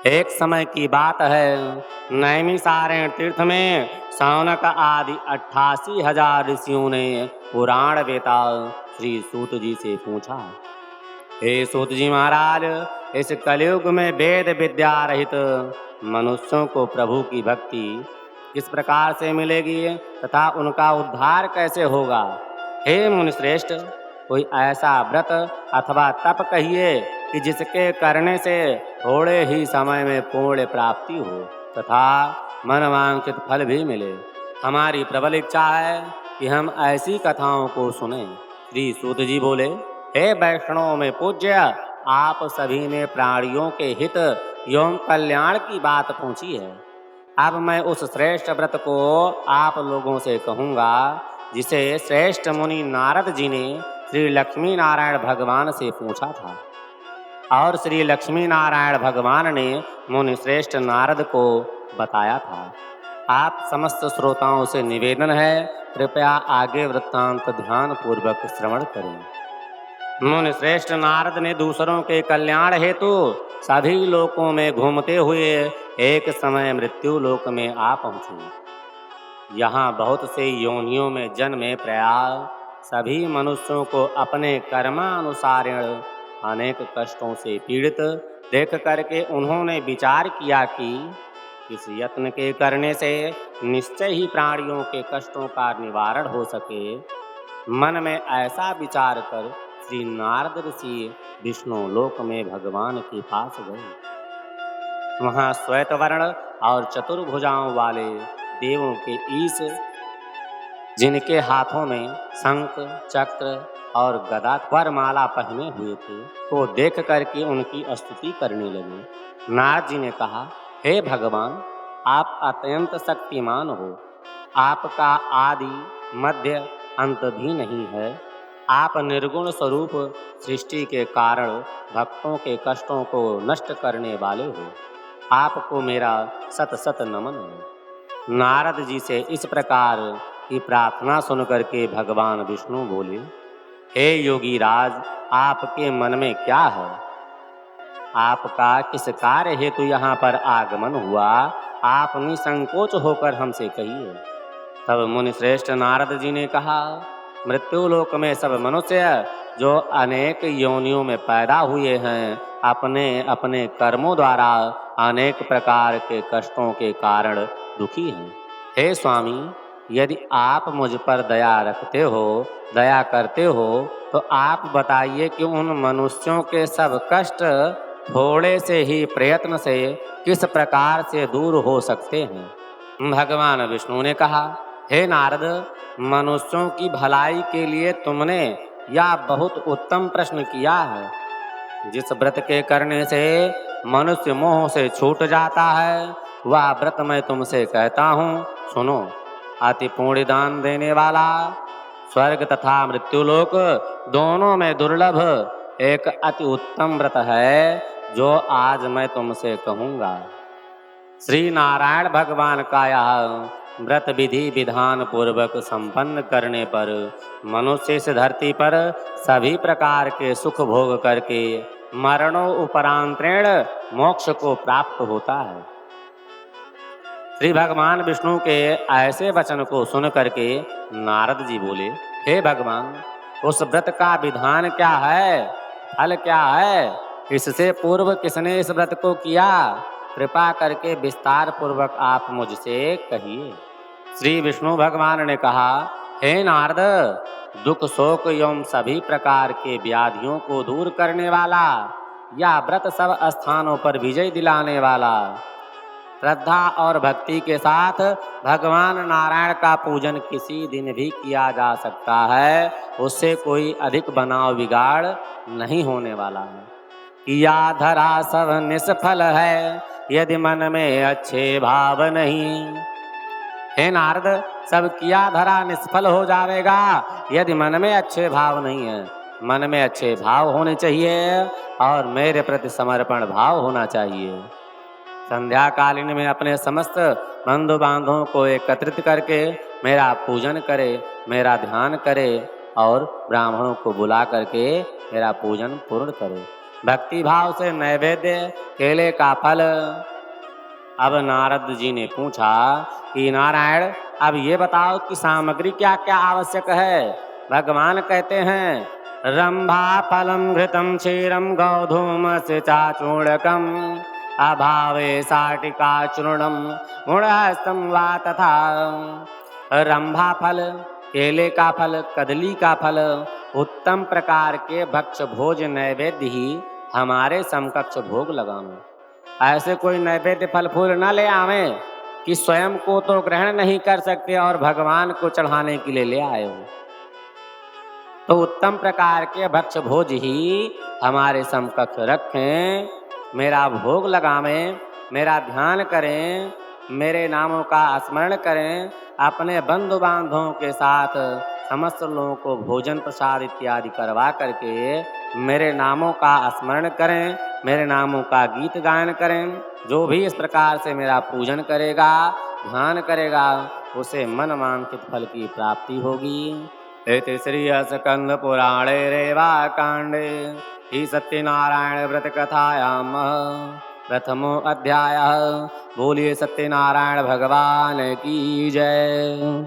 एक समय की बात है, नैमिषारण्य तीर्थ में शौनक आदि 88,000 ऋषियों ने पुराण वेता श्री सूत जी से पूछा, हे सूत जी महाराज, इस कलयुग में वेद विद्या रहित मनुष्यों को प्रभु की भक्ति किस प्रकार से मिलेगी तथा उनका उद्धार कैसे होगा। हे मुनिश्रेष्ठ, कोई ऐसा व्रत अथवा तप कहिए कि जिसके करने से थोड़े ही समय में पूर्ण प्राप्ति हो तथा मनवांछित फल भी मिले। हमारी प्रबल इच्छा है कि हम ऐसी कथाओं को सुने। श्री सूत जी बोले, हे वैष्णव में पूज्य, आप सभी ने प्राणियों के हित एवं कल्याण की बात पूछी है। अब मैं उस श्रेष्ठ व्रत को आप लोगों से कहूँगा जिसे श्रेष्ठ मुनि नारद जी ने श्री लक्ष्मी नारायण भगवान से पूछा था और श्री लक्ष्मी नारायण भगवान ने मुनि श्रेष्ठ नारद को बताया था। आप समस्त श्रोताओं से निवेदन है, कृपया आगे वृत्तांत ध्यान पूर्वक श्रवण करें। मुनि श्रेष्ठ नारद ने दूसरों के कल्याण हेतु सभी लोकों में घूमते हुए एक समय मृत्यु लोक में आ पहुँचे। यहाँ बहुत से योनियों में जन्मे प्रयाग सभी मनुष्यों को अपने कर्मानुसारेण अनेक कष्टों से पीड़ित देख करके उन्होंने विचार किया कि इस यत्न के करने से निश्चय ही प्राणियों के कष्टों का निवारण हो सके। मन में ऐसा विचार कर श्री नारद ऋषि विष्णु लोक में भगवान के पास गए। वहाँ श्वेत वर्ण और चतुर्भुजाओं वाले देवों के ईश, जिनके हाथों में शंख चक्र और गदा पर माला पहने हुए थे, तो देख करके उनकी स्तुति करने लगे। नारद जी ने कहा, हे भगवान, आप अत्यंत शक्तिमान हो। आपका आदि मध्य अंत भी नहीं है। आप निर्गुण स्वरूप सृष्टि के कारण भक्तों के कष्टों को नष्ट करने वाले हो। आपको मेरा सत सत नमन है। नारद जी से इस प्रकार की प्रार्थना सुनकर के भगवान विष्णु बोले, हे योगी राज, आपके मन में क्या है? आपका किस कार्य हेतु यहाँ पर आगमन हुआ? आप निसंकोच होकर हमसे कहिए। तब मुनि श्रेष्ठ नारद जी ने कहा, मृत्यु लोक में सब मनुष्य जो अनेक योनियों में पैदा हुए हैं, अपने अपने कर्मों द्वारा अनेक प्रकार के कष्टों के कारण दुखी हैं। हे स्वामी, यदि आप मुझ पर दया रखते हो, दया करते हो, तो आप बताइए कि उन मनुष्यों के सब कष्ट थोड़े से ही प्रयत्न से किस प्रकार से दूर हो सकते हैं। भगवान विष्णु ने कहा, हे नारद, मनुष्यों की भलाई के लिए तुमने यह बहुत उत्तम प्रश्न किया है। जिस व्रत के करने से मनुष्य मोह से छूट जाता है, वह व्रत मैं तुमसे कहता हूँ, सुनो। अति पुण्य दान देने वाला, स्वर्ग तथा मृत्युलोक दोनों में दुर्लभ एक अति उत्तम व्रत है, जो आज मैं तुमसे कहूँगा। श्री नारायण भगवान का यह व्रत विधि विधान पूर्वक संपन्न करने पर मनुष्य इस धरती पर सभी प्रकार के सुख भोग करके मरणोपरांतरेण मोक्ष को प्राप्त होता है। श्री भगवान विष्णु के ऐसे वचन को सुन करके नारद जी बोले, हे भगवान, उस व्रत का विधान क्या है? फल क्या है? इससे पूर्व किसने इस व्रत को किया? कृपा करके विस्तार पूर्वक आप मुझसे कहिए। श्री विष्णु भगवान ने कहा, हे नारद, दुख शोक एवं सभी प्रकार के व्याधियों को दूर करने वाला, यह व्रत सब स्थानों पर विजय दिलाने वाला, श्रद्धा और भक्ति के साथ भगवान नारायण का पूजन किसी दिन भी किया जा सकता है। उससे कोई अधिक बनाव बिगाड़ नहीं होने वाला है। किया धरा सब निष्फल है, यदि मन में अच्छे भाव नहीं। हे नारद, सब किया धरा निष्फल हो जाएगा यदि मन में अच्छे भाव नहीं है। मन में अच्छे भाव होने चाहिए और मेरे प्रति समर्पण भाव होना चाहिए। संध्या कालीन में अपने समस्त बंधु बांधवों को एकत्रित करके मेरा पूजन करे, मेरा ध्यान करे और ब्राह्मणों को बुला करके मेरा पूजन पूर्ण करे। भक्ति भाव से नैवेद्य केले का फल। अब नारद जी ने पूछा कि नारायण अब ये बताओ कि सामग्री क्या क्या आवश्यक है। भगवान कहते हैं रंभा फलम घृतम क्षीरम गौधूम से चाचूर्णकम अभावे साटिका चूर्णम गुणस्तम वा तथा। रंभा फल, केले का फल, कदली का फल, उत्तम प्रकार के भक्ष भोज नैवेद्य ही हमारे समकक्ष भोग लगावे। ऐसे कोई नैवेद्य फल फूल न ले आवे कि स्वयं को तो ग्रहण नहीं कर सकते और भगवान को चढ़ाने के लिए ले आए हो। तो उत्तम प्रकार के भक्ष भोज ही हमारे समकक्ष रखें, मेरा भोग लगावें, मेरा ध्यान करें, मेरे नामों का स्मरण करें, अपने बंधु बांधवों के साथ समस्त लोगों को भोजन प्रसाद इत्यादि करवा करके मेरे नामों का स्मरण करें, मेरे नामों का गीत गायन करें। जो भी इस प्रकार से मेरा पूजन करेगा, ध्यान करेगा, उसे मन वांछित फल की प्राप्ति होगी। इति श्री स्कंद पुराणे रेवा कांडे ही सत्यनारायण व्रत कथायाम प्रथमो अध्याय। बोलिए सत्यनारायण भगवान की जय।